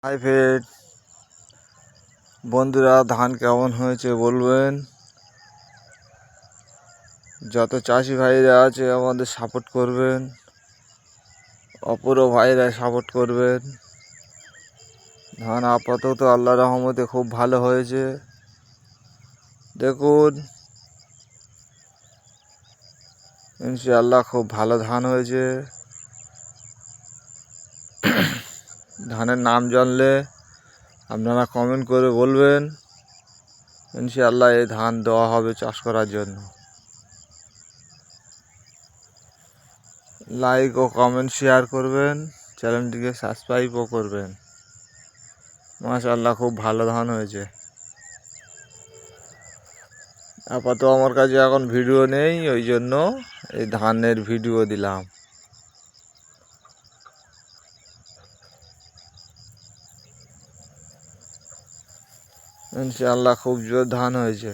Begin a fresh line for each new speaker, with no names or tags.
Hi friend, বন্ধুরা, ধান কেমন হয়েছে বলবেন। যত চাষি ভাইরা আছে আমাদের সাপোর্ট করবেন, অপরও ভাইরা সাপোর্ট করবেন। ধান আপাতত আল্লাহ রহমতে খুব ভালো হয়েছে। দেখুন, ইনশাআল্লাহ খুব ভালো ধান হয়েছে। ধানের নাম জানলে আপনারা কমেন্ট করে বলবেন। ইনশাআল্লাহ এই ধান দেওয়া হবে চাষ করার জন্য। লাইক ও কমেন্ট শেয়ার করবেন, চ্যানেলটিকে সাবস্ক্রাইবও করবেন। মাশাআল্লাহ খুব ভালো ধান হয়েছে। আপাতত আমার কাছে এখন ভিডিও নেই, ওই জন্য এই ধানের ভিডিও দিলাম। ইনশাআল্লাহ খুব জোর ধান হয়েছে।